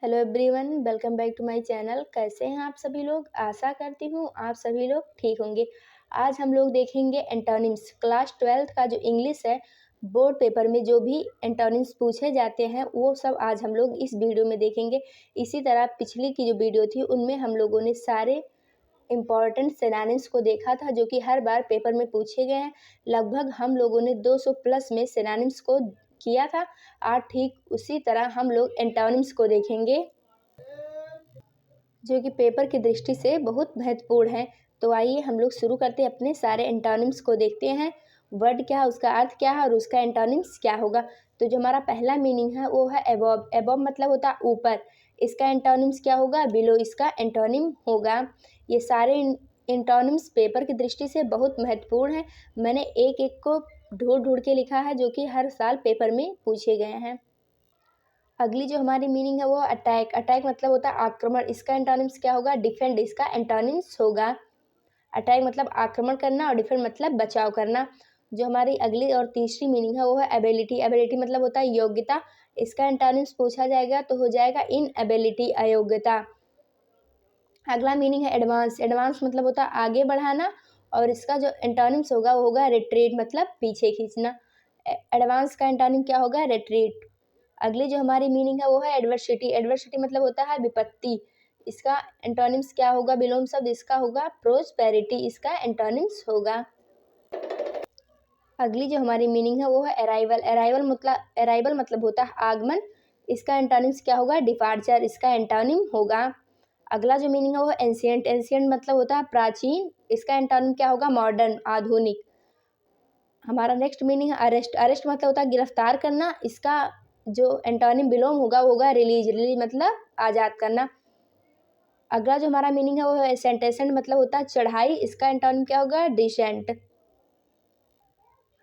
Hello everyone, welcome back to my channel. कैसे हैं आप सभी लोग? आशा करती हूँ आप सभी लोग ठीक होंगे। आज हम लोग देखेंगे एंटोनिम्स। क्लास 12th का जो इंग्लिश है, बोर्ड पेपर में जो भी एंटोनिम्स पूछे जाते हैं वो सब आज हम लोग इस वीडियो में देखेंगे। इसी तरह पिछली की जो वीडियो थी उनमें हम लोगों ने सारे इम्पॉर्टेंट सिनोनिम्स को देखा था जो कि हर बार पेपर में पूछे गए हैं। लगभग हम लोगों ने 200 प्लस में सिनोनिम्स को किया था। आज ठीक उसी तरह हम लोग एंटोनिम्स को देखेंगे जो कि पेपर की दृष्टि से बहुत महत्वपूर्ण है। तो आइए हम लोग शुरू करते हैं, अपने सारे एंटोनिम्स को देखते हैं। वर्ड क्या है, उसका अर्थ क्या है और उसका एंटोनिम्स क्या होगा। तो जो हमारा पहला मीनिंग है वो है एबव। एबव मतलब होता है ऊपर। इसका एंटोनिम्स क्या होगा? बिलो इसका एंटोनिम होगा। ये सारे एंटोनिम्स पेपर की दृष्टि से बहुत महत्वपूर्ण है। मैंने एक एक को ढूंढ ढूंढ के लिखा है जो कि हर साल पेपर में पूछे गए हैं। अगली जो हमारी मीनिंग है वो अटैक। अटैक मतलब होता है आक्रमण। इसका एंटोनिम्स क्या होगा? डिफेंड इसका एंटोनिम्स होगा। अटैक मतलब आक्रमण करना और डिफेंड मतलब बचाव करना। जो हमारी अगली और तीसरी मीनिंग है वो है एबिलिटी। एबिलिटी मतलब होता है योग्यता। इसका एंटोनिम्स पूछा जाएगा तो हो जाएगा इन एबिलिटी, अयोग्यता। अगला मीनिंग है एडवांस। एडवांस मतलब होता है आगे बढ़ाना और इसका जो एंटोनिम्स होगा वो होगा रिट्रीट मतलब पीछे खींचना। एडवांस का एंटोनिम क्या होगा? रिट्रीट। अगली जो हमारी मीनिंग है वो है एडवर्सिटी। एडवर्सिटी मतलब होता है विपत्ति। इसका एंटोनिम्स क्या होगा? विलोम शब्द इसका होगा प्रोस्पेरिटी। इसका एंटोनिम्स होगा। अगली जो हमारी मीनिंग है वो है अराइवल। अराइवल मतलब होता है आगमन। इसका एंटोनिम्स क्या होगा? डिपार्चर। इसका एंटोनिम होगा। अगला जो मीनिंग है वो एंशिएंट। एंशिएंट मतलब होता है प्राचीन। इसका एंटोनिम क्या होगा? मॉडर्न, आधुनिक। हमारा नेक्स्ट मीनिंग है अरेस्ट। अरेस्ट मतलब होता है गिरफ्तार करना। इसका जो एंटोनिम विलोम होगा वो होगा रिलीज। रिलीज मतलब आज़ाद करना। अगला जो हमारा मीनिंग है वो है एसेंट। एसेंट मतलब होता है चढ़ाई। इसका एंटोनिम क्या होगा? डिसेंट।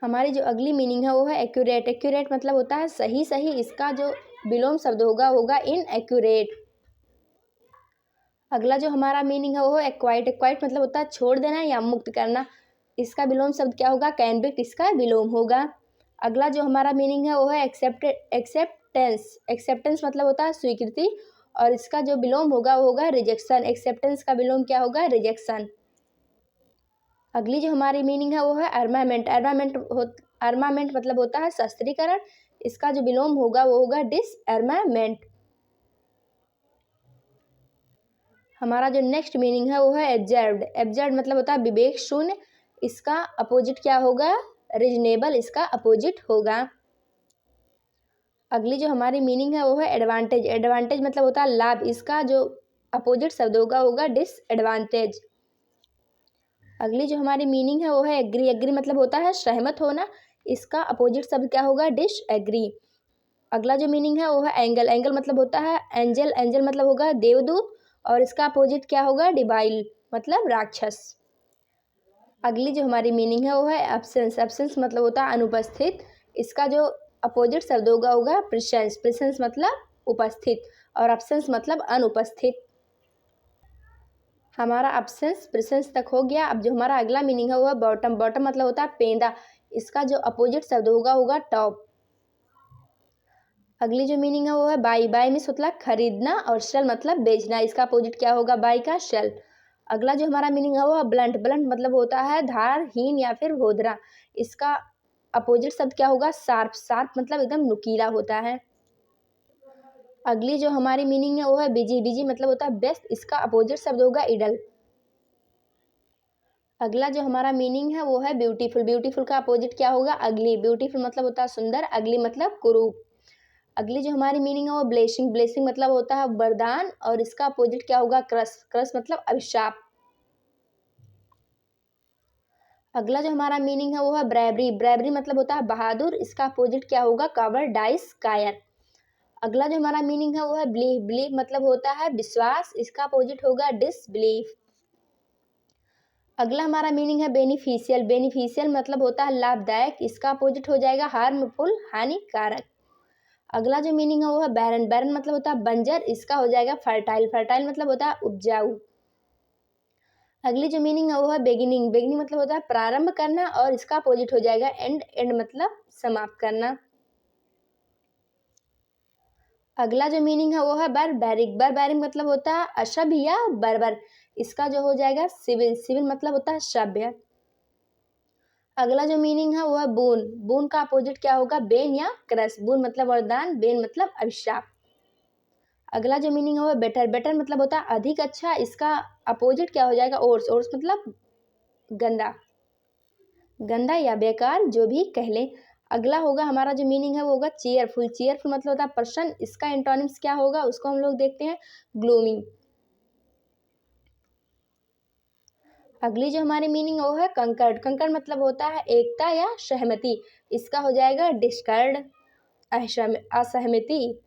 हमारी जो अगली मीनिंग है वो है एक्यूरेट। एक्यूरेट मतलब होता है सही सही। इसका जो विलोम शब्द होगा इन एक्यूरेट। अगला जो हमारा मीनिंग है वो है एक्वाइट। एक्वाइट मतलब होता है छोड़ देना या मुक्त करना। इसका विलोम शब्द क्या होगा? कैनविक्ट। इसका विलोम होगा। अगला जो हमारा मीनिंग है वो है एक्सेप्टेंस। एक्सेप्टेंस मतलब होता है स्वीकृति और इसका जो विलोम होगा वो होगा रिजेक्शन। एक्सेप्टेंस का विलोम क्या होगा? रिजेक्शन। अगली जो हमारी मीनिंग है वो है अर्मामेंट। अर्मामेंट मतलब होता है शस्त्रीकरण। इसका जो विलोम होगा वो होगा डिसअर्मामेंट। हमारा जो नेक्स्ट मीनिंग है वो है एब्जर्व्ड। एब्जर्व्ड मतलब होता है विवेक शून्य। इसका अपोजिट क्या होगा? रीजनेबल। इसका अपोजिट होगा। अगली जो हमारी मीनिंग है वो है एडवांटेज। एडवांटेज मतलब होता है लाभ। इसका जो अपोजिट शब्द होगा डिसएडवांटेज। अगली जो हमारी मीनिंग है वो है एग्री। एग्री मतलब होता है सहमत होना। इसका अपोजिट शब्द क्या होगा? डिसएग्री। अगला जो मीनिंग है वो है एंगल। एंगल मतलब होता है एंजल। एंजल मतलब होगा देवदूत और इसका अपोजिट क्या होगा? डिवाइल मतलब राक्षस। अगली जो हमारी मीनिंग है वो है एब्सेंस। एब्सेंस मतलब होता है अनुपस्थित। इसका जो अपोजिट शब्द होगा प्रेजेंस। प्रेजेंस मतलब उपस्थित और एब्सेंस मतलब अनुपस्थित। हमारा एब्सेंस प्रेजेंस तक हो गया। अब जो हमारा अगला मीनिंग है वो है बॉटम। बॉटम मतलब होता है पेंदा। इसका जो अपोजिट शब्द होगा टॉप। अगली जो मीनिंग है वो है बाई। बाई मीन्स मतलब खरीदना और सेल मतलब बेचना। इसका अपोजिट क्या होगा? बाई का सेल। अगला जो हमारा मीनिंग है वो है ब्लंट। ब्लंट मतलब होता है धारहीन या फिर भोदरा। इसका अपोजिट शब्द क्या होगा? शार्प। शार्प मतलब एकदम नुकीला होता है। अगली जो हमारी मीनिंग है वो है बिजी। बिजी मतलब होता है व्यस्त। इसका अपोजिट शब्द होगा इडल। अगला जो हमारा मीनिंग है वो है ब्यूटीफुल। ब्यूटीफुल का अपोजिट क्या होगा? अगली। ब्यूटीफुल मतलब होता है सुंदर, अगली मतलब कुरूप। अगली जो हमारी मीनिंग है वो ब्लेसिंग। ब्लेसिंग मतलब होता है वरदान और इसका अपोजिट क्या होगा? क्रस। क्रस मतलब अभिशाप। अगला जो हमारा मीनिंग है वो है ब्रेवरी। ब्रेवरी मतलब होता है बहादुर। इसका अपोजिट क्या होगा? कावर्डाइस, कायर। अगला जो हमारा मीनिंग है वो है बिलीफ। बिलीफ मतलब होता है विश्वास। इसका अपोजिट होगा डिसबिलीफ। अगला हमारा मीनिंग है बेनिफिशियल। बेनिफिशियल मतलब होता है लाभदायक। इसका अपोजिट हो जाएगा हार्मफुल, हानिकारक। अगला जो मीनिंग है वो है बैरन। बैरन मतलब होता है बंजर। इसका हो जाएगा फर्टाइल। फर्टाइल मतलब होता है उपजाऊ। अगली जो मीनिंग है वो है बेगिनिंग। बेगिनिंग मतलब होता है प्रारंभ करना और इसका अपोजिट हो जाएगा एंड। एंड मतलब समाप्त करना। अगला जो मीनिंग है वो है बर्बैरिक। बर्बैरिक मतलब होता है असभ्य या बर्बर। इसका जो हो जाएगा सिविल। सिविल मतलब होता है सभ्य। अगला जो मीनिंग है वो है बून। बून का अपोजिट क्या होगा? बेन या क्रश। बून मतलब वरदान, बेन मतलब अभिशाप। अगला जो मीनिंग है वो है बेटर। बेटर मतलब होता है अधिक अच्छा। इसका अपोजिट क्या हो जाएगा? ओर्स। ओर्स मतलब गंदा, गंदा या बेकार, जो भी कह लें। अगला होगा हमारा जो मीनिंग है वो होगा चीयरफुल। चीयरफुल मतलब होता है प्रसन्न। इसका एंटोनिम्स क्या होगा उसको हम लोग देखते हैं, ग्लूमी। अगली जो हमारी मीनिंग वो है कंकर्ड। कंकर्ड मतलब होता है एकता या सहमति। इसका हो जाएगा डिस्कर्ड, असहमति।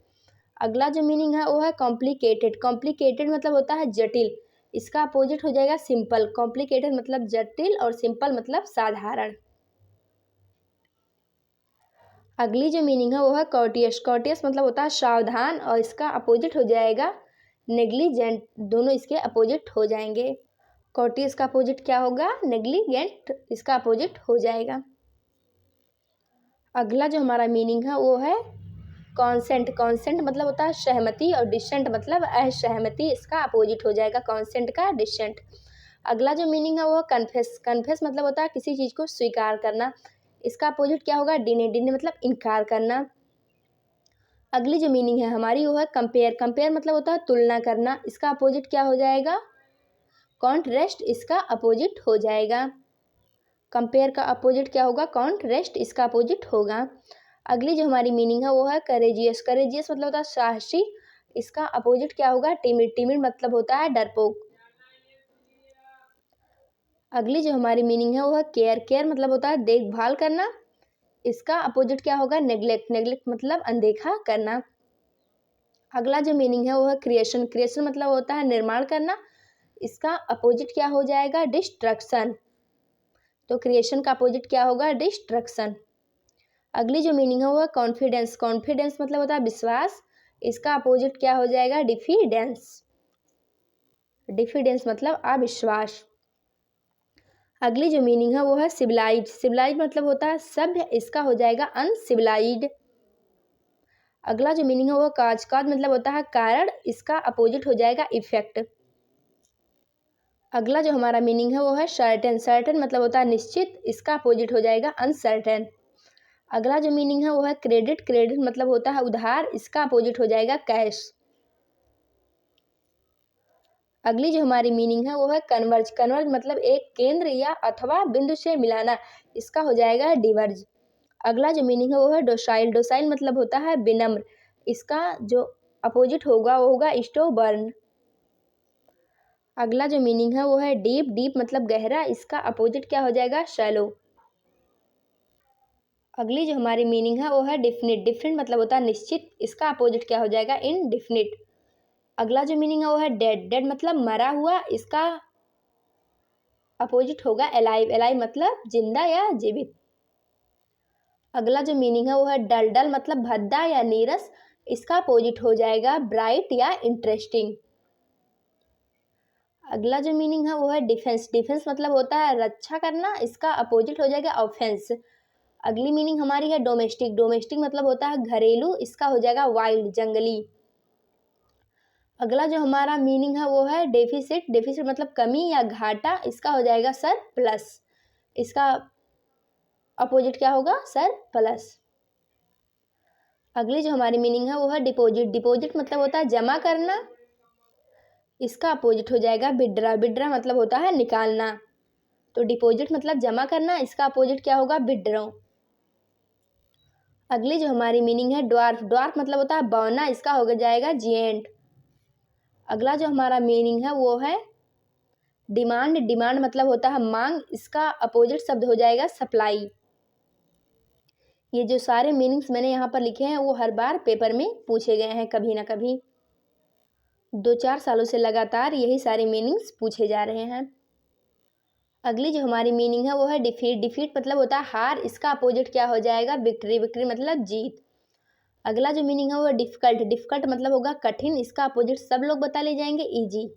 अगला जो मीनिंग है वो है कॉम्प्लिकेटेड। कॉम्प्लिकेटेड मतलब होता है जटिल। इसका अपोजिट हो जाएगा सिंपल। कॉम्प्लिकेटेड मतलब जटिल और सिंपल मतलब साधारण। अगली जो मीनिंग है वो है कॉर्टियस। कॉर्टियस मतलब होता है सावधान और इसका अपोजिट हो जाएगा नेग्लिजेंट। दोनों इसके अपोजिट हो जाएंगे। कॉर्टियस का अपोजिट क्या होगा? नेग्लिजेंट। इसका अपोजिट हो जाएगा। अगला जो हमारा मीनिंग है वो है कॉन्सेंट। कॉन्सेंट मतलब होता है सहमति और डिसेंट मतलब असहमति। इसका अपोजिट हो जाएगा कॉन्सेंट का डिसेंट। अगला जो मीनिंग है वो है कन्फेस। कन्फेस मतलब होता है किसी चीज़ को स्वीकार करना। इसका अपोजिट क्या होगा? डिने। डिने मतलब इनकार करना। अगली जो मीनिंग है हमारी वो है कंपेयर। कंपेयर मतलब होता है तुलना करना। इसका अपोजिट क्या हो जाएगा? कॉन्ट्रेस्ट। इसका अपोजिट हो जाएगा। कंपेयर का अपोजिट क्या होगा? कॉन्ट्रेस्ट। इसका अपोजिट होगा। अगली जो हमारी मीनिंग है वो है करेजियस। करेजियस मतलब होता है साहसी। इसका अपोजिट क्या होगा? टिमिड। टिमिड मतलब होता है डरपोक। अगली जो हमारी मीनिंग है वो है केयर। केयर मतलब होता है देखभाल करना। इसका अपोजिट क्या होगा? नेग्लेक्ट। नेग्लेक्ट मतलब अनदेखा करना। अगला जो मीनिंग है वो है क्रिएशन। क्रिएशन मतलब होता है निर्माण करना। इसका अपोजिट क्या हो जाएगा? डिस्ट्रक्शन। तो क्रिएशन का अपोजिट क्या होगा? डिस्ट्रक्शन। अगली जो मीनिंग है वो है कॉन्फिडेंस। कॉन्फिडेंस मतलब होता है विश्वास। इसका अपोजिट क्या हो जाएगा? डिफिडेंस। डिफिडेंस मतलब अविश्वास। अगली जो मीनिंग है वो है सिविलाइज। सिविलाइज मतलब होता है सभ्य। इसका हो जाएगा अनसिविलाइज्ड। अगला जो मीनिंग है वो काज। काज मतलब होता है कारण। इसका अपोजिट हो जाएगा इफेक्ट। अगला जो हमारा मीनिंग है वो है सर्टेन। सर्टेन मतलब होता है निश्चित। इसका अपोजिट हो जाएगा अनसर्टेन। अगला जो मीनिंग है वो है क्रेडिट। क्रेडिट मतलब होता है उधार। इसका अपोजिट हो जाएगा कैश। अगली जो हमारी मीनिंग है वो है कन्वर्ज। कन्वर्ज मतलब एक केंद्र या अथवा बिंदु से मिलाना। इसका हो जाएगा डिवर्ज। अगला जो मीनिंग है वो है डोसाइल। डोसाइल मतलब होता है विनम्र। इसका जो अपोजिट होगा वो होगा स्टोबर्न। अगला जो मीनिंग है वो है डीप। डीप मतलब गहरा। इसका अपोजिट क्या हो जाएगा? शैलो। अगली जो हमारी मीनिंग है वो है डिफिनिट। डिफिनिट मतलब होता है निश्चित। इसका अपोजिट क्या हो जाएगा? इनडिफिनिट। अगला जो मीनिंग है वो है डेड। डेड मतलब मरा हुआ। इसका अपोजिट होगा एलाइव। एलाइव मतलब जिंदा या जीवित। अगला जो मीनिंग है वो है डल। डल मतलब भद्दा या नीरस। इसका अपोजिट हो जाएगा ब्राइट या इंटरेस्टिंग। अगला जो मीनिंग है वो है डिफेंस। डिफेंस मतलब होता है रक्षा करना। इसका अपोजिट हो जाएगा ऑफेंस। अगली मीनिंग हमारी है डोमेस्टिक। डोमेस्टिक मतलब होता है घरेलू। इसका हो जाएगा वाइल्ड, जंगली। अगला जो हमारा मीनिंग है वो है डेफिसिट। डेफिसिट मतलब कमी या घाटा। इसका हो जाएगा सर प्लस। इसका अपोजिट क्या होगा? Sir plus. अगली जो हमारी मीनिंग है वो है डिपॉजिट। डिपॉजिट मतलब होता है जमा करना। इसका अपोजिट हो जाएगा विड्रा। विड्रा मतलब होता है निकालना। तो डिपॉजिट मतलब जमा करना। इसका अपोजिट क्या होगा? विड्रॉ। अगली जो हमारी मीनिंग है ड्वार्फ। ड्वार्फ मतलब होता है बौना। इसका हो जाएगा जिएंट। अगला जो हमारा मीनिंग है वो है डिमांड। डिमांड मतलब होता है मांग। इसका अपोजिट शब्द हो जाएगा सप्लाई। ये जो सारे मीनिंग्स मैंने यहाँ पर लिखे हैं वो हर बार पेपर में पूछे गए हैं कभी ना कभी। 2-4 सालों से लगातार यही सारे मीनिंग्स पूछे जा रहे हैं। अगली जो हमारी मीनिंग है वो है डिफीट। डिफीट मतलब होता है हार। इसका अपोजिट क्या हो जाएगा? विक्ट्री। विक्ट्री मतलब जीत। अगला जो मीनिंग है वो है डिफिकल्ट। डिफिकल्ट मतलब होगा कठिन। इसका अपोजिट सब लोग बता ले जाएंगे इजी।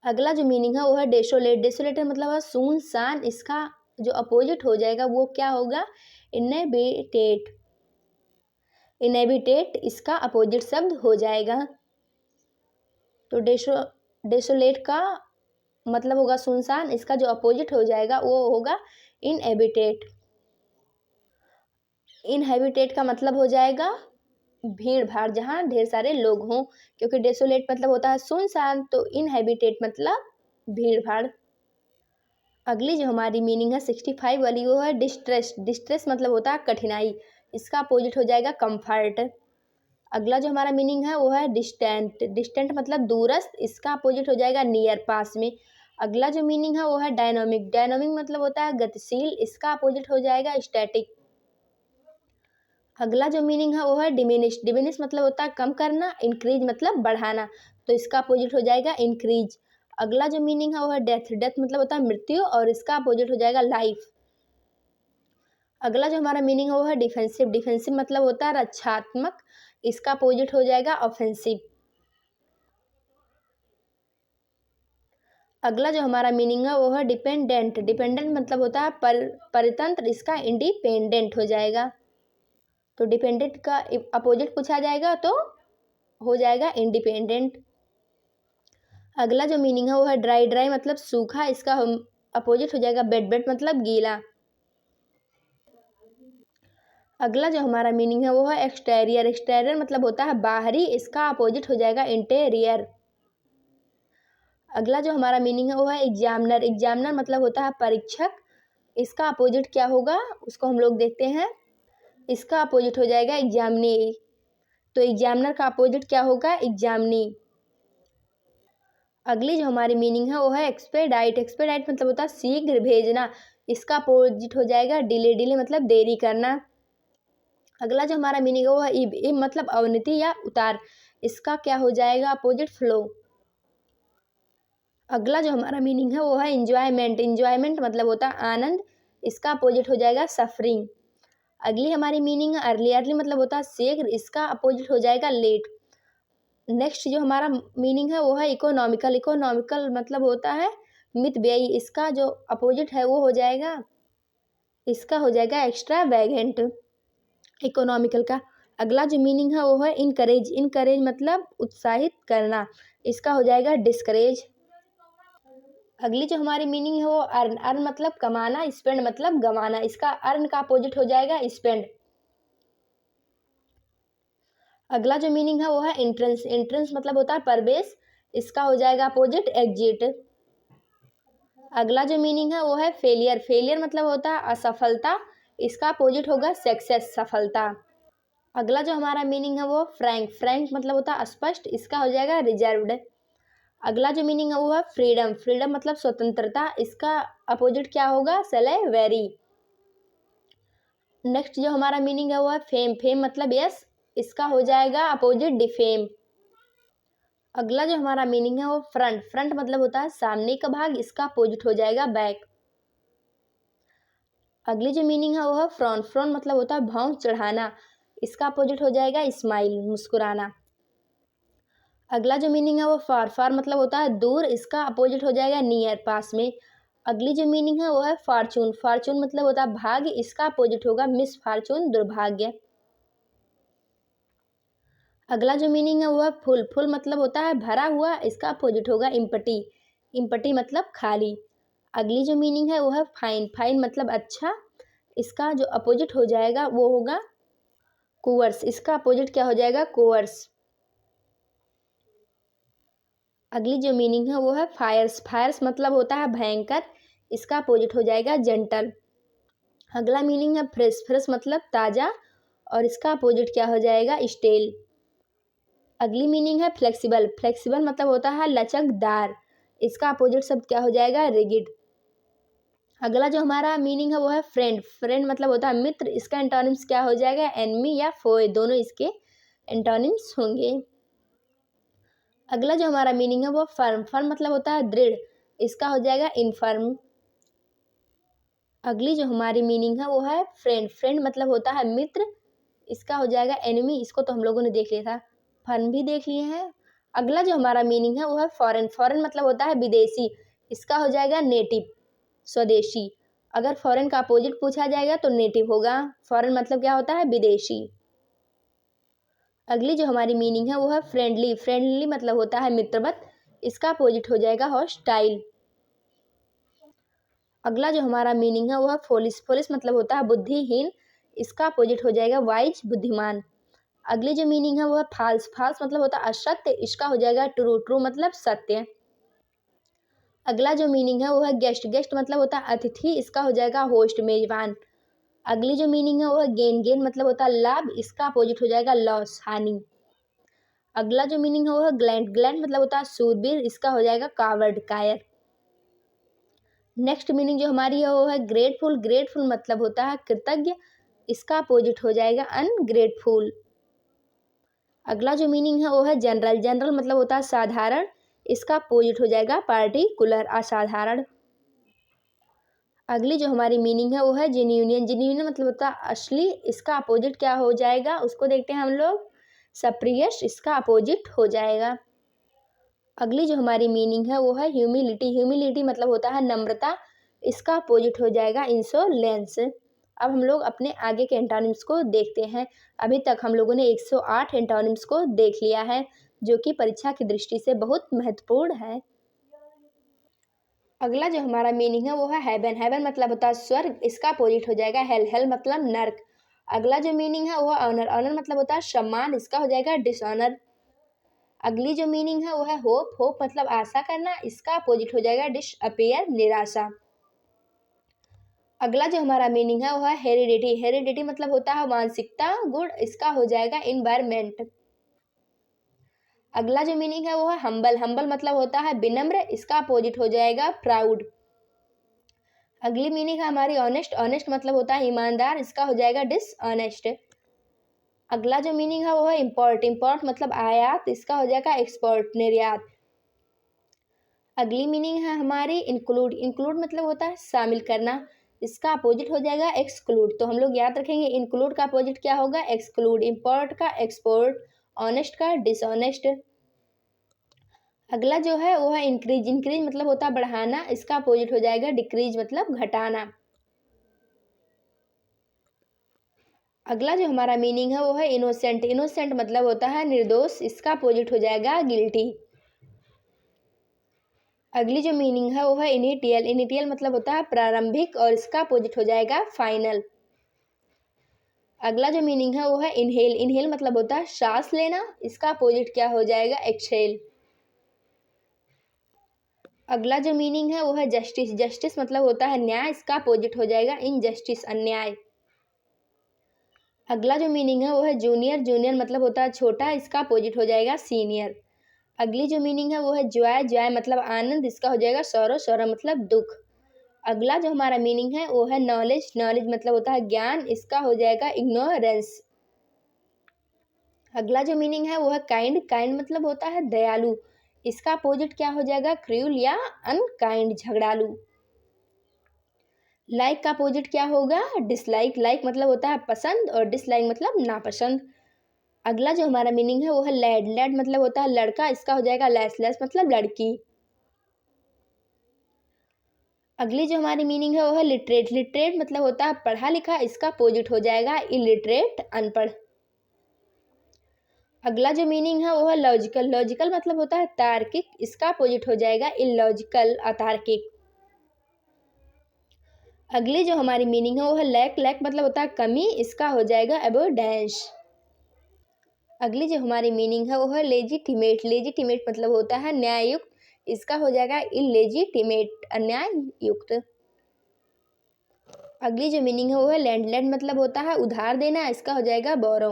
अगला जो मीनिंग है वो है डेसोलेट। डेसोलेट मतलब है सुनसान। इसका जो अपोजिट हो जाएगा वो क्या होगा? इनहेबिटेड। इनहेबिटेट इसका अपोजिट शब्द हो जाएगा। तो डेसोलेट का मतलब होगा सुनसान, इसका जो अपोजिट हो जाएगा वो होगा इनहेबिटेट। इनहेबिटेट का मतलब हो जाएगा भीड़ भाड़, जहाँ ढेर सारे लोग हों, क्योंकि डेसोलेट मतलब होता है सुनसान, तो इनहेबिटेट मतलब भीड़ भाड़। अगली जो हमारी मीनिंग है 65 वाली वो है डिस्ट्रेस। डिस्ट्रेस मतलब होता है कठिनाई, इसका अपोजिट हो जाएगा कंफर्ट। अगला जो हमारा मीनिंग है वो है डिस्टेंट। डिस्टेंट मतलब दूरस्थ, इसका अपोजिट हो जाएगा नियर, पास में। अगला जो मीनिंग है वो है डायनामिक। डायनामिक मतलब होता है गतिशील, इसका अपोजिट हो जाएगा स्टैटिक। अगला जो मीनिंग है वो है डिमिनिश। डिमिनिश मतलब होता है कम करना, इंक्रीज मतलब बढ़ाना, तो इसका अपोजिट हो जाएगा इंक्रीज। अगला जो मीनिंग है वो है डेथ। डेथ मतलब होता है मृत्यु, और इसका अपोजिट हो जाएगा लाइफ। अगला जो हमारा मीनिंग है वो है डिफेंसिव। डिफेंसिव मतलब होता है रक्षात्मक, इसका अपोजिट हो जाएगा ऑफेंसिव। अगला जो हमारा मीनिंग है वो है डिपेंडेंट। डिपेंडेंट मतलब होता है परतंत्र, इसका इंडिपेंडेंट हो जाएगा। तो डिपेंडेंट का अपोजिट पूछा जाएगा तो हो जाएगा इंडिपेंडेंट। अगला जो मीनिंग है वो है ड्राई। ड्राई मतलब सूखा, इसका अपोजिट हो जाएगा वेट। वेट मतलब गीला। अगला जो हमारा मीनिंग है वो है एक्सटेरियर। एक्सटेरियर मतलब होता है बाहरी, इसका अपोजिट हो जाएगा इंटीरियर। अगला जो हमारा मीनिंग है वो है एग्जामिनर। एग्जामिनर मतलब होता है परीक्षक, इसका अपोजिट क्या होगा उसको हम लोग देखते हैं। इसका अपोजिट हो जाएगा एग्जामिनी। तो एग्जामिनर का अपोजिट क्या होगा एग्जामिनी। अगली जो हमारी मीनिंग है वो है एक्सपेडाइट। एक्सपेडाइट मतलब होता है शीघ्र भेजना, इसका अपोजिट हो जाएगा डिले। डिले मतलब देरी करना। अगला जो हमारा मीनिंग है वो है इब। इब मतलब अवनति या उतार, इसका क्या हो जाएगा अपोजिट फ्लो। अगला जो हमारा मीनिंग है वो है इंजॉयमेंट। इंजॉयमेंट मतलब होता है आनंद, इसका अपोजिट हो जाएगा सफरिंग। अगली हमारी मीनिंग है अर्ली। अर्ली मतलब होता है शीघ्र, इसका अपोजिट हो जाएगा लेट। नेक्स्ट जो हमारा मीनिंग है वो है इकोनॉमिकल। इकोनॉमिकल मतलब होता है मितव्ययी, इसका जो अपोजिट है वो हो जाएगा, इसका हो जाएगा एक्स्ट्रा वैगेंट इकोनॉमिकल का। अगला जो मीनिंग है वो है इनकरेज। इनकरेज मतलब उत्साहित करना, इसका हो जाएगा डिस्करेज। अगली जो हमारी मीनिंग है वो अर्न। अर्न मतलब कमाना, स्पेंड मतलब गंवाना, इसका अर्न का अपोजिट हो जाएगा स्पेंड। अगला जो मीनिंग है वो है एंट्रेंस। एंट्रेंस मतलब होता है प्रवेश, इसका हो जाएगा अपोजिट एग्जिट। अगला जो मीनिंग है वो है फेलियर। फेलियर मतलब होता है असफलता, इसका अपोजिट होगा सक्सेस, सफलता। अगला जो हमारा मीनिंग है वो फ्रैंक। फ्रैंक मतलब होता है स्पष्ट, इसका हो जाएगा रिजर्व्ड। अगला जो मीनिंग है वो है फ्रीडम। फ्रीडम मतलब स्वतंत्रता, इसका अपोजिट क्या होगा स्लेवरी। नेक्स्ट जो हमारा मीनिंग है वो है फेम। फेम मतलब यश, इसका हो जाएगा अपोजिट डिफेम। अगला जो हमारा मीनिंग है वो फ्रंट। फ्रंट मतलब होता है सामने का भाग, इसका अपोजिट हो जाएगा बैक। अगली जो मीनिंग है वो है फ्रॉन्ट। फ्रॉन्ट मतलब होता है भौं चढ़ाना, इसका अपोजिट हो जाएगा स्माइल, मुस्कुराना। अगला जो मीनिंग है वो फार। फार मतलब होता है दूर, इसका अपोजिट हो जाएगा नियर, पास में। अगली जो मीनिंग है वो है फॉर्चून। फॉर्चून मतलब होता है भाग्य, इसका अपोजिट होगा मिस फॉर्चून, दुर्भाग्य। अगला जो मीनिंग है वो है फुल। फुल मतलब होता है भरा हुआ, इसका अपोजिट होगा इम्पटी। इम्पटी मतलब खाली। अगली जो मीनिंग है वो है फाइन। फाइन मतलब अच्छा, इसका जो अपोजिट हो जाएगा वो होगा कोवर्स, इसका अपोजिट क्या हो जाएगा कोवर्स। अगली जो मीनिंग है वो है फायर्स। फायर्स मतलब होता है भयंकर, इसका अपोजिट हो जाएगा जेंटल। अगला मीनिंग है फ्रेश। फ्रेश मतलब ताज़ा, और इसका अपोजिट क्या हो जाएगा स्टेल। अगली मीनिंग है फ्लेक्सिबल। फ्लेक्सिबल मतलब होता है लचकदार, इसका अपोजिट शब्द क्या हो जाएगा रिगिड। अगला जो हमारा मीनिंग है वो है फ्रेंड। फ्रेंड मतलब होता है मित्र, इसका एंटोनिम्स क्या हो जाएगा एनमी या फोए, दोनों इसके एंटोनिम्स होंगे। अगला जो हमारा मीनिंग है वो फर्म। फर्म मतलब होता है दृढ़, इसका हो जाएगा इनफर्म। अगली जो हमारी मीनिंग है वो है फ्रेंड। फ्रेंड मतलब होता है मित्र, इसका हो जाएगा एनिमी, इसको तो हम लोगों ने देख लिया था, फर्म भी देख लिए हैं। अगला जो हमारा मीनिंग है वो है फॉरेन। फॉरेन मतलब होता है विदेशी, इसका हो जाएगा नेटिव, स्वदेशी। अगर फॉरेन का अपोजिट पूछा जाएगा तो नेटिव होगा। फॉरेन मतलब क्या होता है विदेशी। अगली जो हमारी मीनिंग है वो है फ्रेंडली। फ्रेंडली मतलब होता है मित्रवत, इसका अपोजिट हो जाएगा हॉस्टाइल। अगला जो हमारा मीनिंग है वो है फोलिस। फोलिस मतलब होता है बुद्धिहीन, इसका अपोजिट हो जाएगा वाइज, बुद्धिमान। अगली जो मीनिंग है वो है फाल्स। फाल्स मतलब होता है असत्य, इसका हो जाएगा ट्रू। ट्रू मतलब सत्य। अगला जो मीनिंग है वो है गेस्ट। गेस्ट मतलब होता है अतिथि, इसका हो जाएगा होस्ट, मेजबान। अगली जो मीनिंग है वो है गेन। गेन मतलब होता है लाभ, इसका अपोजिट हो जाएगा लॉस, हानि। अगला जो मीनिंग है वो है ग्लैंड। ग्लैंड मतलब होता है शूरवीर, इसका हो जाएगा कावर्ड, कायर। नेक्स्ट मीनिंग जो हमारी है वो है ग्रेटफुल। ग्रेटफुल मतलब होता है कृतज्ञ, इसका अपोजिट हो जाएगा अनग्रेटफुल। अगला जो मीनिंग है वो है जनरल। जनरल मतलब होता है साधारण, इसका अपोजिट हो जाएगा पार्टिकुलर, असाधारण। अगली जो हमारी मीनिंग है वो है जेन्युइन। जेन्युइन मतलब होता है असली, इसका अपोजिट क्या हो जाएगा उसको देखते हैं हम लोग, सप्रियस, इसका अपोजिट हो जाएगा। अगली जो हमारी मीनिंग है वो है ह्यूमिलिटी। ह्यूमिलिटी मतलब होता है नम्रता, इसका अपोजिट हो जाएगा इंसोलेंस। अब हम लोग अपने आगे के एंटोनिम्स को देखते हैं। अभी तक हम लोगों ने 108 एंटोनिम्स को देख लिया है, जो कि परीक्षा की दृष्टि से बहुत महत्वपूर्ण है। अगला जो हमारा मीनिंग है वो है हेवन। हेवन मतलब होता है स्वर्ग, इसका अपोजिट हो जाएगा हेल। हेल मतलब नर्क। अगला जो मीनिंग है वो है ऑनर। ऑनर मतलब होता है सम्मान, इसका हो जाएगा डिसऑनर। अगली जो मीनिंग है वो है होप। होप मतलब आशा करना, इसका अपोजिट हो जाएगा डिसअपियर, निराशा। अगला जो हमारा मीनिंग है वो है हेरिडिटी। हेरिडिटी मतलब होता है वांशिकता, गुण, इसका हो जाएगा इन्वायरमेंट। अगला जो मीनिंग है वो है हम्बल। हम्बल मतलब होता है विनम्र, इसका अपोजिट हो जाएगा प्राउड। अगली मीनिंग है हमारी ऑनेस्ट। ऑनेस्ट मतलब होता है ईमानदार, इसका हो जाएगा डिसऑनेस्ट। अगला जो मीनिंग है वो है इम्पोर्ट। इम्पोर्ट मतलब आयात, इसका हो जाएगा एक्सपोर्ट, निर्यात। अगली मीनिंग है हमारी इंक्लूड। इंक्लूड मतलब होता है शामिल करना, इसका अपोजिट हो जाएगा एक्सक्लूड। तो हम लोग याद रखेंगे इंक्लूड का अपोजिट क्या होगा, एक्सक्लूड। इम्पोर्ट का एक्सपोर्ट, ऑनेस्ट का डिसऑनेस्ट। अगला जो है वो है इंक्रीज। इंक्रीज मतलब होता है बढ़ाना, इसका अपोजिट हो जाएगा डिक्रीज मतलब घटाना। अगला जो हमारा मीनिंग है वो है इनोसेंट। इनोसेंट मतलब होता है निर्दोष, इसका अपोजिट हो जाएगा गिल्टी। अगली जो मीनिंग है वो है इनिटियल। इनिटियल मतलब होता है प्रारंभिक, और इसका अपोजिट हो जाएगा फाइनल। अगला जो मीनिंग है वो है इनहेल। इनहेल मतलब होता है सांस लेना, इसका अपोजिट क्या हो जाएगा, एक्सहेल। अगला जो मीनिंग है वो है जस्टिस। जस्टिस मतलब होता है न्याय, इसका अपोजिट हो जाएगा इनजस्टिस, अन्याय। अगला जो मीनिंग है वो है जूनियर। जूनियर मतलब होता है छोटा, इसका अपोजिट हो जाएगा सीनियर। अगली जो मीनिंग है वो है जॉय। जॉय मतलब आनंद, इसका हो जाएगा सौरव। सौरव मतलब दुख। अगला जो हमारा मीनिंग है वो है नॉलेज। नॉलेज मतलब होता है ज्ञान, इसका हो जाएगा इग्नोरेंस। अगला जो मीनिंग है वो है काइंड। काइंड मतलब होता है दयालु, इसका अपोजिट क्या हो जाएगा, क्रूल या अनकाइंड, झगड़ालू। लाइक का अपोजिट क्या होगा, डिसलाइक। लाइक मतलब होता है पसंद, और डिसलाइक मतलब नापसंद। अगला जो हमारा मीनिंग है वो है लैड। लैड मतलब होता है लड़का, इसका हो जाएगा लेस। लेस मतलब लड़की। अगली जो हमारी मीनिंग है वो है लिटरेट। लिटरेट मतलब होता है पढ़ा लिखा, इसका अपोजिट हो जाएगा इलिटरेट, अनपढ़। अगला जो मीनिंग है वो है लॉजिकल। लॉजिकल मतलब होता है तार्किक, इसका अपोजिट हो जाएगा इलॉजिकल, अतार्किक। अगली जो हमारी मीनिंग है वो है लैक। लैक मतलब होता है कमी, इसका हो जाएगा अबोडेंस। अगली जो हमारी मीनिंग है वो है लेजिटिमेट। लेजिटिमेट मतलब होता है न्याययुक्त, इसका हो जाएगा इलेजिटिमेट, अन्याय युक्त। अगली जो मीनिंग है वो है लैंड। लैंड मतलब होता है उधार देना, इसका हो जाएगा बोरो।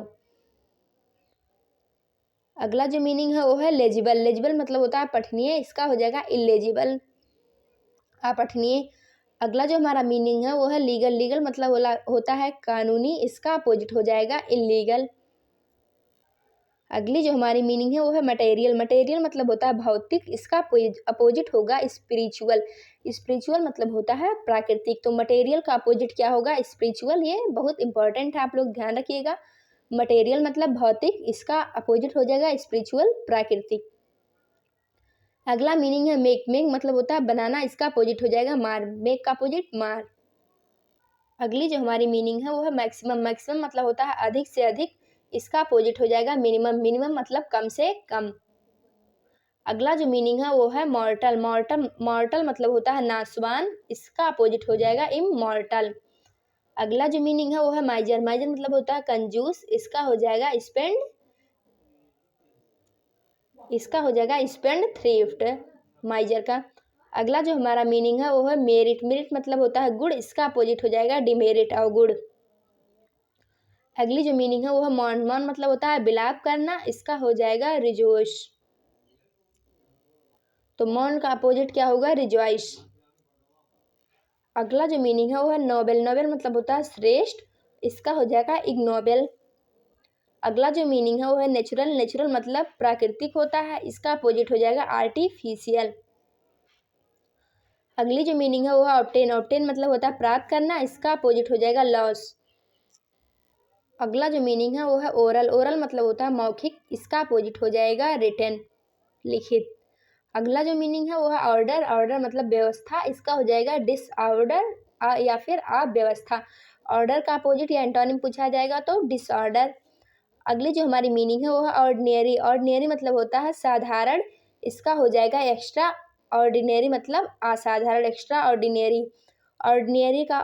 अगला जो मीनिंग है वो है लेजिबल। लेजिबल मतलब होता है पठनीय, इसका हो जाएगा इलेजिबल, अपठनीय। अगला जो हमारा मीनिंग है वो है लीगल। लीगल मतलब होता है कानूनी, इसका अपोजिट हो जाएगा इलीगल। अगली जो हमारी मीनिंग है वो है मटेरियल। मटेरियल मतलब होता है भौतिक, इसका अपोजिट होगा स्पिरिचुअल। स्पिरिचुअल मतलब होता है प्राकृतिक। तो मटेरियल का अपोजिट क्या होगा, स्पिरिचुअल। ये बहुत इंपॉर्टेंट है, आप लोग ध्यान रखिएगा। मटेरियल मतलब भौतिक, इसका अपोजिट हो जाएगा स्पिरिचुअल, प्राकृतिक। अगला मीनिंग है मेक। मेक मतलब होता है बनाना, इसका अपोजिट हो जाएगा मार। मेक का अपोजिट मार। अगली जो हमारी मीनिंग है वो है मैक्सिमम। मैक्सिमम मतलब होता है अधिक से अधिक, इसका अपोजिट हो जाएगा मिनिमम, मिनिमम मतलब कम से कम। अगला जो मीनिंग है वो है मॉर्टल, मॉर्टल मॉर्टल मतलब होता है नासवान, इसका अपोजिट हो जाएगा इमॉर्टल। अगला जो मीनिंग है वो है माइजर, माइजर मतलब होता है कंजूस, इसका हो जाएगा स्पेंड, इसका हो जाएगा स्पेंड थ्रिफ्ट माइजर का। अगला जो हमारा मीनिंग है वो है मेरिट, मेरिट मतलब होता है गुड, इसका अपोजिट हो जाएगा डिमेरिट और गुड। अगली जो मीनिंग है वो है मॉन, मॉन मतलब होता है बिलाप करना, इसका हो जाएगा रिजोश। तो मॉन का अपोजिट क्या होगा रिजॉइस। अगला जो मीनिंग है वो है नोबेल, नोबेल मतलब होता है श्रेष्ठ, इसका हो जाएगा इग्नोबेल। अगला जो मीनिंग है वो है नेचुरल, नेचुरल मतलब प्राकृतिक होता है, इसका अपोजिट हो जाएगा आर्टिफिशियल। अगली जो मीनिंग है वो है ऑब्टेन, ऑब्टेन मतलब होता है प्राप्त करना, इसका अपोजिट हो जाएगा लॉस। अगला जो मीनिंग है वो है ओरल, ओरल मतलब होता है मौखिक, इसका अपोजिट हो जाएगा रिटन लिखित। अगला जो मीनिंग है वो है ऑर्डर, ऑर्डर मतलब व्यवस्था, इसका हो जाएगा डिसऑर्डर या फिर अव्यवस्था। ऑर्डर का अपोजिट या एंटोनिम पूछा जाएगा तो डिसऑर्डर। अगली जो हमारी मीनिंग है वो है ऑर्डिनरी, ऑर्डिनरी मतलब होता है साधारण, इसका हो जाएगा एक्स्ट्रा ऑर्डिनरी मतलब असाधारण, एक्स्ट्रा ऑर्डिनरी। ऑर्डिनरी का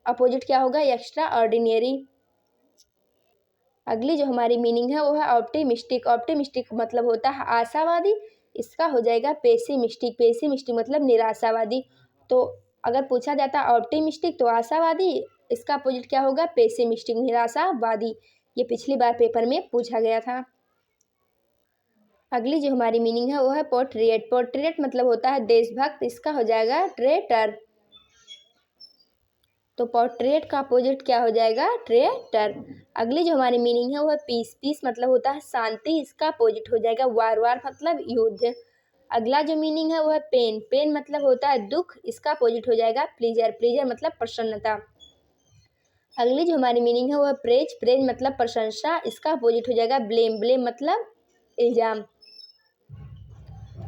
अपोजिट क्या होगा एक्स्ट्रा ऑर्डिनरी। अगली जो हमारी मीनिंग है वो है ऑप्टिमिस्टिक, ऑप्टिमिस्टिक मतलब होता है आशावादी, इसका हो जाएगा पेसिमिस्टिक, पेसिमिस्टिक मतलब निराशावादी। तो अगर पूछा जाता है ऑप्टिमिस्टिक तो आशावादी, इसका अपोजिट क्या होगा पेसिमिस्टिक निराशावादी। ये पिछली बार पेपर में पूछा गया था। अगली जो हमारी मीनिंग है वो है पोर्ट्रेट, पोर्ट्रेट मतलब होता है देशभक्त, इसका हो जाएगा ट्रेटर। तो पोर्ट्रेट का अपोजिट क्या हो जाएगा ट्रेटर। अगली जो हमारी मीनिंग है वो है पीस, पीस मतलब होता है शांति, इसका अपोजिट हो जाएगा वार, वार मतलब युद्ध। अगला जो मीनिंग है वो है पेन, पेन मतलब होता है दुख, इसका अपोजिट हो जाएगा प्लीजर, प्लीजर मतलब प्रसन्नता। अगली जो हमारी मीनिंग है वो है प्रेज, प्रेज मतलब प्रशंसा, इसका अपोजिट हो जाएगा ब्लेम, ब्लेम मतलब इल्जाम।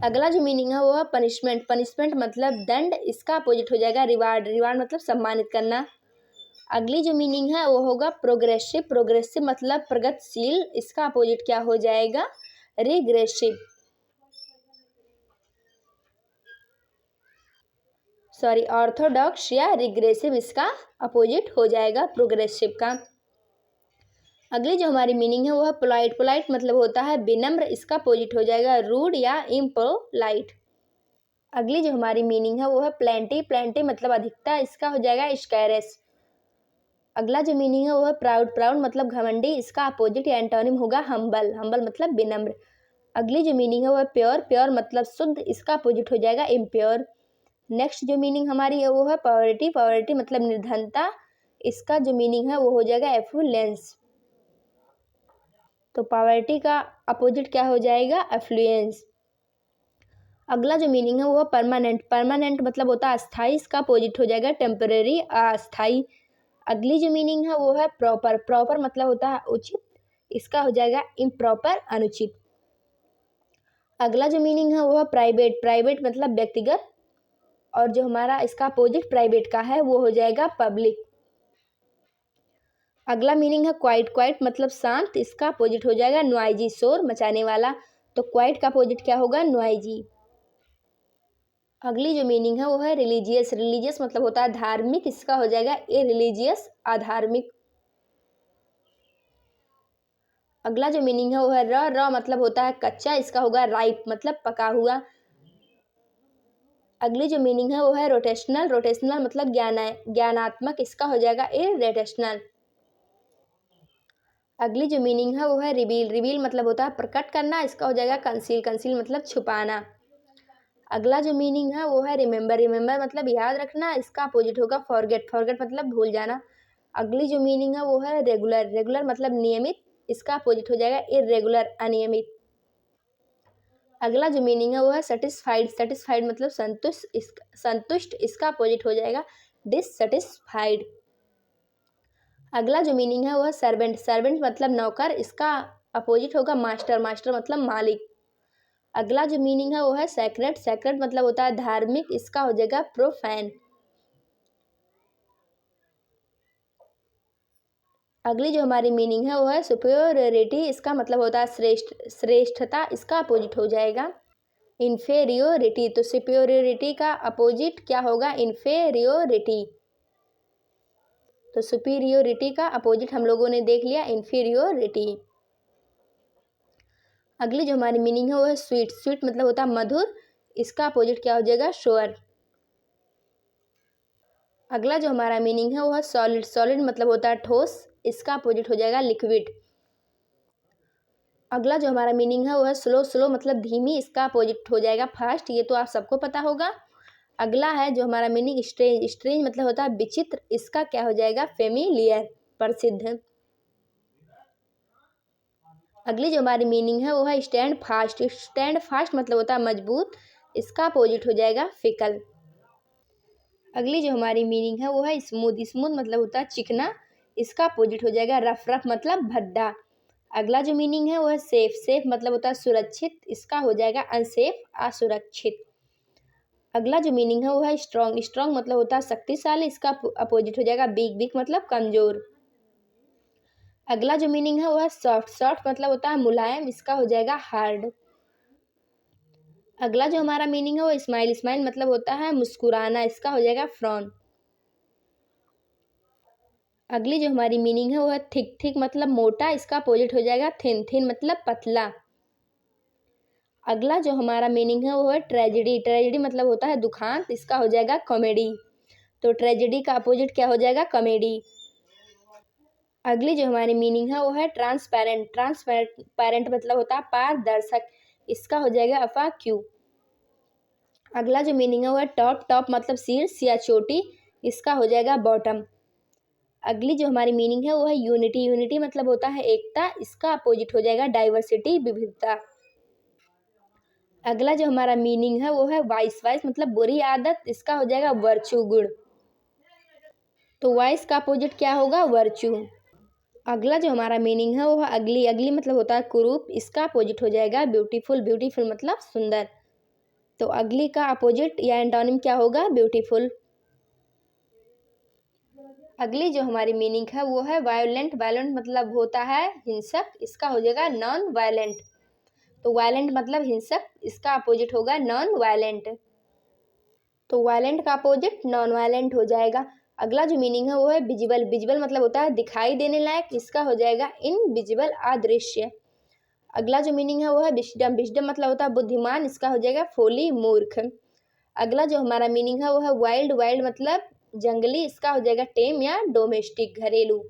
अगला जो मीनिंग है वो है पनिशमेंट, पनिशमेंट मतलब दंड, इसका अपोजिट हो जाएगा रिवार्ड, रिवार्ड मतलब सम्मानित करना। अगली जो मीनिंग है वो होगा प्रोग्रेसिव, प्रोग्रेसिव मतलब प्रगतिशील, इसका अपोजिट क्या हो जाएगा रिग्रेसिव, सॉरी ऑर्थोडॉक्स या रिग्रेसिव, इसका अपोजिट हो जाएगा प्रोग्रेसिव का। अगली जो हमारी मीनिंग है वो है पोलाइट, पोलाइट मतलब होता है विनम्र, इसका अपोजिट हो जाएगा रूड या इम्पोलाइट। अगली जो हमारी मीनिंग है वो है प्लेंटी, प्लेंटी मतलब अधिकता, इसका हो जाएगा स्कैरस। अगला जो मीनिंग है वो है प्राउड, प्राउड मतलब घमंडी, इसका अपोजिट या एंटोनिम होगा हम्बल, हम्बल मतलब विनम्र। अगली जो मीनिंग है वो है प्योर, प्योर मतलब शुद्ध, इसका अपोजिट हो जाएगा इम्प्योर। नेक्स्ट जो मीनिंग हमारी है वो है पॉवर्टी, पॉवर्टी मतलब निर्धनता, इसका जो मीनिंग है वो हो जाएगा एफ्लुएंस। तो पॉवर्टी का अपोजिट क्या हो जाएगा एफ्लुएंस। अगला जो मीनिंग है वो है परमानेंट, परमानेंट मतलब होता है अस्थाई, इसका अपोजिट हो जाएगा टेम्परेरी अस्थाई। अगली जो मीनिंग है वो है प्रॉपर, प्रॉपर मतलब होता है उचित, इसका हो जाएगा इम्प्रॉपर अनुचित। अगला जो मीनिंग है वो है प्राइवेट, प्राइवेट मतलब व्यक्तिगत, और जो हमारा इसका अपोजिट प्राइवेट का है वो हो जाएगा पब्लिक। अगला मीनिंग है क्वाइट, क्वाइट मतलब शांत, इसका अपोजिट हो जाएगा नॉइजी, शोर मचाने वाला। तो क्वाइट का अपोजिट क्या होगा नॉइजी। अगली जो मीनिंग है वो है रिलीजियस, रिलीजियस मतलब होता है धार्मिक, इसका हो जाएगा इरिलीजियस अधार्मिक। अगला जो मीनिंग है वो है र, र मतलब होता है कच्चा, इसका होगा राइप मतलब पका हुआ। अगली जो मीनिंग है वो है रोटेशनल, रोटेशनल मतलब ज्ञानात्मक, इसका हो जाएगा इररेटेशनल। अगली जो मीनिंग है वो है रिवील, रिवील मतलब होता है प्रकट करना, इसका हो जाएगा कंसील, कंसील मतलब छुपाना। अगला जो मीनिंग है वो है रिमेंबर, रिमेंबर मतलब याद रखना, इसका अपोजिट होगा फॉरगेट, फॉरगेट मतलब भूल जाना। अगली जो मीनिंग है वो है रेगुलर, रेगुलर मतलब नियमित, इसका अपोजिट हो जाएगा इरेगुलर अनियमित। अगला जो मीनिंग है वो है सेटिस्फाइड, सेटिस्फाइड मतलब संतुष्ट, संतुष्ट, इसका अपोजिट हो जाएगा डिससेटिस्फाइड। अगला जो मीनिंग है वो है सर्वेंट, सर्वेंट मतलब नौकर, इसका अपोजिट होगा मास्टर, मास्टर मतलब मालिक। अगला जो मीनिंग है वो है सैक्रेड, सैक्रेड मतलब होता है धार्मिक, इसका हो जाएगा प्रोफैन। अगली जो हमारी मीनिंग है वो है सुपीरियरिटी। इसका मतलब होता है श्रेष्ठता। इसका अपोजिट हो जाएगा इन्फेरियोरिटी। तो सुपीरियरिटी का अपोजिट क्या होगा? इन्फेरियोरिटी। तो सुपीरियोरिटी का अपोजिट हम लोगों ने देख लिया, इन्फीरियोरिटी। अगली जो हमारी मीनिंग है वो है स्वीट। स्वीट मतलब होता है मधुर। इसका अपोजिट क्या हो जाएगा? श्योर। अगला जो हमारा मीनिंग है वो है सॉलिड। सॉलिड मतलब होता है ठोस। इसका अपोजिट हो जाएगा लिक्विड। अगला जो हमारा मीनिंग है वो है स्लो। स्लो मतलब धीमी। इसका अपोजिट हो जाएगा फास्ट। ये तो आप सबको पता होगा। अगला है जो हमारा मीनिंग स्ट्रेंज। स्ट्रेंज मतलब होता है विचित्र। इसका क्या हो जाएगा? फेमिलियर, प्रसिद्ध। अगली जो हमारी मीनिंग है वो है स्टैंड फास्ट। स्टैंड फास्ट मतलब होता है मजबूत। इसका अपोजिट हो जाएगा फिकल। अगली जो हमारी मीनिंग है वो है स्मूथ। स्मूथ मतलब होता है चिकना। इसका अपोजिट हो जाएगा रफ। रफ मतलब भद्दा। अगला जो मीनिंग है वो है सेफ। सेफ मतलब होता है सुरक्षित। इसका हो जाएगा अनसेफ, असुरक्षित। अगला जो मीनिंग है वो है स्ट्रॉन्ग। स्ट्रॉन्ग मतलब होता है शक्तिशाली। इसका अपोजिट हो जाएगा वीक। वीक मतलब कमजोर। अगला जो मीनिंग है वो है सॉफ्ट। सॉफ्ट मतलब होता है मुलायम। इसका हो जाएगा हार्ड। अगला जो हमारा मीनिंग है वो स्माइल। स्माइल मतलब होता है मुस्कुराना। इसका हो जाएगा फ्रॉन। अगली जो हमारी मीनिंग है वो है थिक। थिक मतलब मोटा। इसका अपोजिट हो जाएगा थिन। थिन मतलब पतला। अगला जो हमारा मीनिंग है वो है ट्रेजेडी। ट्रेजेडी मतलब होता है दुखांत। इसका हो जाएगा कॉमेडी। तो ट्रेजेडी का अपोजिट क्या हो जाएगा? कॉमेडी। अगली जो हमारी मीनिंग है वो है ट्रांसपेरेंट। ट्रांसपेरेंट मतलब होता है पारदर्शक। इसका हो जाएगा अफाक्यू। अगला जो मीनिंग है वो है टॉप। टॉप मतलब शीर्ष या चोटी। इसका हो जाएगा बॉटम। अगली जो हमारी मीनिंग है वो है यूनिटी। यूनिटी मतलब होता है एकता। इसका अपोजिट हो जाएगा डाइवर्सिटी, विविधता। अगला जो हमारा मीनिंग है वो है वाइस। वाइस मतलब बुरी आदत। इसका हो जाएगा वर्चू, गुण। तो वाइस का अपोजिट क्या होगा? वर्चू। अगला जो हमारा मीनिंग है वो है अगली। अगली मतलब होता है कुरूप। इसका अपोजिट हो जाएगा ब्यूटीफुल। ब्यूटीफुल मतलब सुंदर। तो अगली का अपोजिट या एंटोनिम क्या होगा? ब्यूटीफुल। अगली जो हमारी मीनिंग है वो है वायलेंट। वायलेंट मतलब होता है हिंसक। इसका हो जाएगा नॉन वायलेंट। तो वायलेंट मतलब हिंसक। इसका अपोजिट होगा नॉन वायलेंट। तो वायलेंट का अपोजिट नॉन वायलेंट हो जाएगा। अगला जो मीनिंग है वो है विजिबल। विजिबल मतलब होता है दिखाई देने लायक। इसका हो जाएगा इनविजिबल, अदृश्य। अगला जो मीनिंग है वो है विजडम। विजडम मतलब होता है बुद्धिमान। इसका हो जाएगा फोली, मूर्ख। अगला जो हमारा मीनिंग है वो है वाइल्ड। वाइल्ड मतलब जंगली। इसका हो जाएगा टेम या डोमेस्टिक, घरेलू।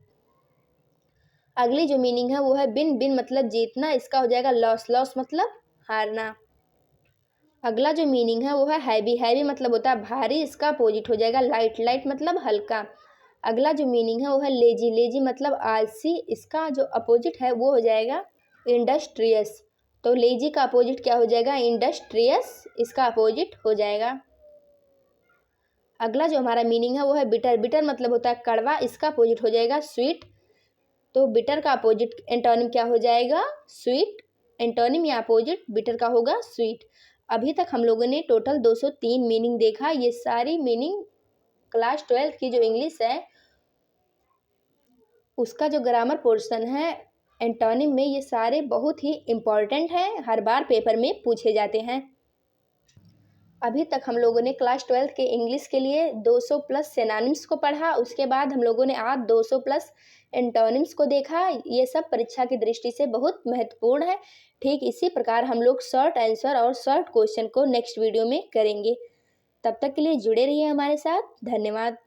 अगली जो मीनिंग है वो है बिन। बिन मतलब जीतना। इसका हो जाएगा लॉस। लॉस मतलब हारना। अगला जो मीनिंग है वो है हैवी। हैवी मतलब होता है भारी। इसका अपोजिट हो जाएगा लाइट। लाइट मतलब हल्का। अगला जो मीनिंग है वो है लेजी। लेजी मतलब आलसी। इसका जो अपोजिट है वो हो जाएगा इंडस्ट्रियस। तो लेजी का अपोजिट क्या हो जाएगा? इंडस्ट्रियस। इसका अपोजिट हो जाएगा। अगला जो हमारा मीनिंग है वो है बिटर। बिटर मतलब होता है कड़वा। इसका अपोजिट हो जाएगा स्वीट। तो बिटर का अपोजिट एंटोनिम क्या हो जाएगा? स्वीट। एंटोनिम या अपोजिट बिटर का होगा स्वीट। अभी तक हम लोगों ने टोटल 203 मीनिंग देखा। ये सारी मीनिंग क्लास 12 की जो इंग्लिश है उसका जो ग्रामर पोर्शन है एंटोनिम में, ये सारे बहुत ही इम्पॉर्टेंट हैं, हर बार पेपर में पूछे जाते हैं। अभी तक हम लोगों ने क्लास 12 के इंग्लिश के लिए 200 प्लस सिनोनिम्स को पढ़ा। उसके बाद हम लोगों ने आज 200 प्लस एंटोनिम्स को देखा। ये सब परीक्षा की दृष्टि से बहुत महत्वपूर्ण है। ठीक इसी प्रकार हम लोग शॉर्ट आंसर और शॉर्ट क्वेश्चन को नेक्स्ट वीडियो में करेंगे। तब तक के लिए जुड़े रहिए हमारे साथ। धन्यवाद।